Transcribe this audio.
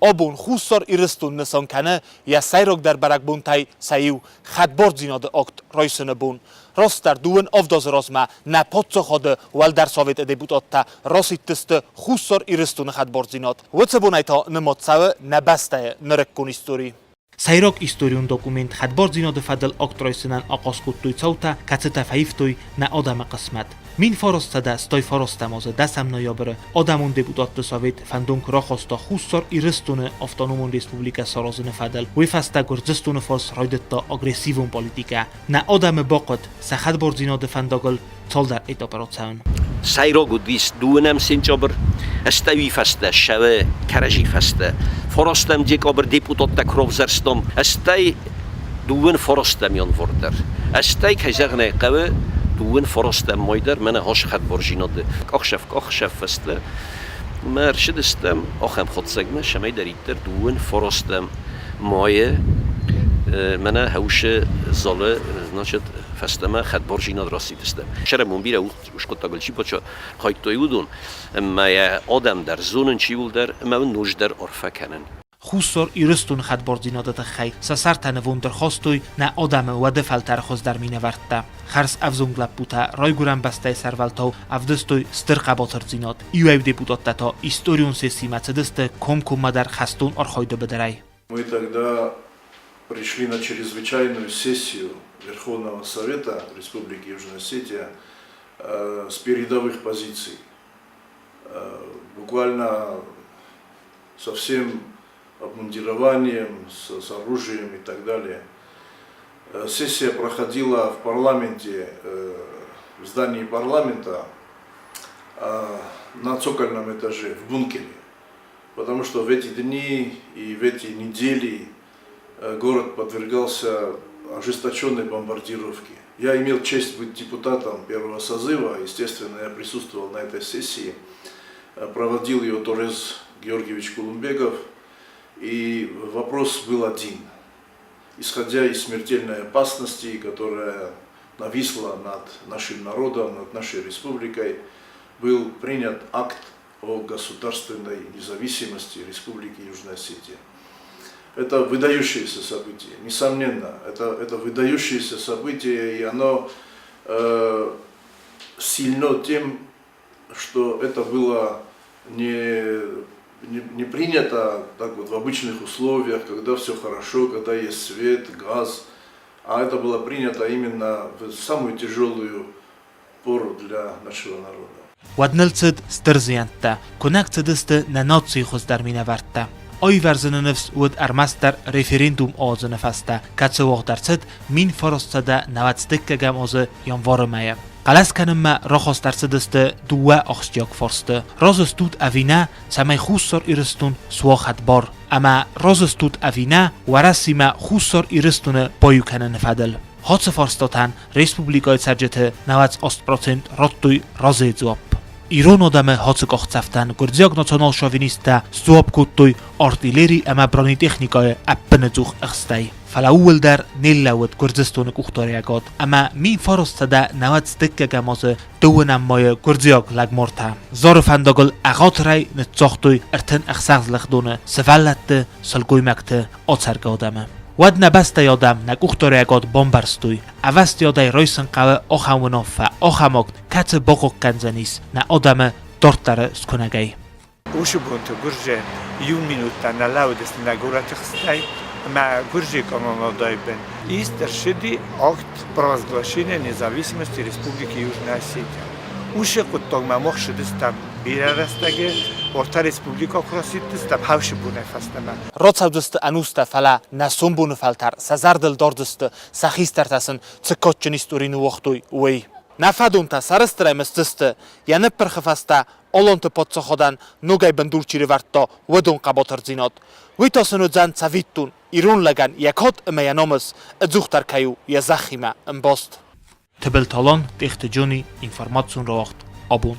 آبون خوصار ایرستون نسان کنه یا سیراک در برک بون تای سیو خدبار زیناد اکت رایسن بون راست در دوون افداز رازمه نپات خواده ول در ساویت ادبوتات تا راسید تست خوصار ایرستون خدبار زیناد وچه بون ایتا نمات سوه نبسته نرک کن ایستوری سیراک ایستوریون دوکومنت خدبار زیناد فدل اکت رایسنن آقاس کتوی چوتا کچه تفایفتوی نه آدم قسمت مین فارستده ستای فارستمازه دستم نایابره آدمون دبوتات ساویت فندونک را خواستا خوصار ایرستون افتانومون ریسپوبلیکا سارازن فدل وی فسته گرزستون فارس رایدتا اگریسیون پولیتیکا نه آدم باقت سخد برزیناد فنداگل تال در ایت اپراتسیون سیراگو دیست دونم سنجابر استوی فسته شوه کرجی فسته فارستم دیک آبر دبوتات تکروزرستم استی دون فارستم یان وردر استی کجرنه قوه دون فارستم مایدر من هاش خد برژیناده آخشف فسته مرشد استم آخم خود سگمه شمی دریتر دون فارستم مایه من هوش زاله نشد فستم خد برژیناد راسید استم شرمون بیره اوش کتا گلچی بچه خواهید توی بودون اما آدم در زونن چی بود در اما نوش در عرفه کنن خوصار ایرستون خدبار زینادت خی سسر تنوون درخواستوی نه آدم و دفل ترخوز در مینه ورده خرس افزون گلب بوده رای گورم بسته سرولتاو افدستوی ستر قباتر زیناد ایو ایوده بوداد تا ایستوریون سیسی مцедست ком در خستون архойда بدرай. Мы тогда пришли на чрезвычайную сессию Верховного Совета Республики Южная Осетия с передовых позиций. Буквально со всем обмундированием, с оружием и так далее. Сессия проходила в парламенте, в здании парламента на цокольном этаже, в бункере. Потому что в эти дни и в эти недели город подвергался ожесточенной бомбардировке. Я имел честь быть депутатом первого созыва, естественно, я присутствовал на этой сессии, проводил ее Торез Георгиевич Кулумбеков, и вопрос был один. Исходя из смертельной опасности, которая нависла над нашим народом, над нашей республикой, был принят акт о государственной независимости Республики Южная Осетия. Это выдающееся событие, несомненно, это выдающееся событие, и оно сильно тем, что это было не принято так вот в обычных условиях, когда все хорошо, когда есть свет, газ, а это было принято именно в самую тяжелую пору для нашего народа. ودنلцد سترزيانتا كونكتدست نناتسي خوز در مینه ورده آی ورزن نفس ود ارمستر رفرندوم آزنه فسته کچه واق درصد مین فرستده نواتستک گم آزه یانوار مایه قلس کنم ما راخواست درصدست دوه آخستیاک فرسته رازستود اوینه سمی خوصار ایرستون سواخت بار اما رازستود اوینه ورسی ما خوصار ایرستون بایو کنن فدل حادثه فرستاتن ریسپوبلیکای سرجته 90% راتوی رازه زواب ایران آدم حادثه کاختفتن گرزیاک ناسیونال شاوینیسته زواب کتوی آرتیلری اما برانی تکنیکای اپن زوخ اخسته فلاول در نیل لود گرزستون کختاری اگاد اما می فرستده 90 ستک گمازه دو نمای گرزیاک لگ مرته زار فنداگل اغات رای نتزاختوی ارتن اخساغز لخدونه سفلت سلگوی مکته آتسرگ آدمه ود نبسته یادم نگوختاره اگاد بامبرستوی اوست یادای رایسن قوه آخمونا و آخماکت کت باقوک کنزنیس نه آدم دارت داره سکنگی اوشو بونتو گرجه یون مینوتا نلاودست نگورت خستای ما گرجه کامانا دایبن ایست ارشدی акт провозглашения независимости Республики Южная Осетия. Уше куттог мамох шидистам бирарастаге орта республика краситтистам хавши бунефастама. Роцавдыст ануста фала насум бунефалтар сазардыл дордыст сахистартасын цикотчын историну вохтуй уэй. Нафадунта сарыстыраймыстысты яны пырхыфаста олонты подсоходан нугай бандурчири вартто вэдун қаботыр зинот. Витасын өдзан цавиттун ирун лаган якот эмаяномыз эдзухтар каю язахима эмбост. Тыбыл талон техты джони информацион роахт абун.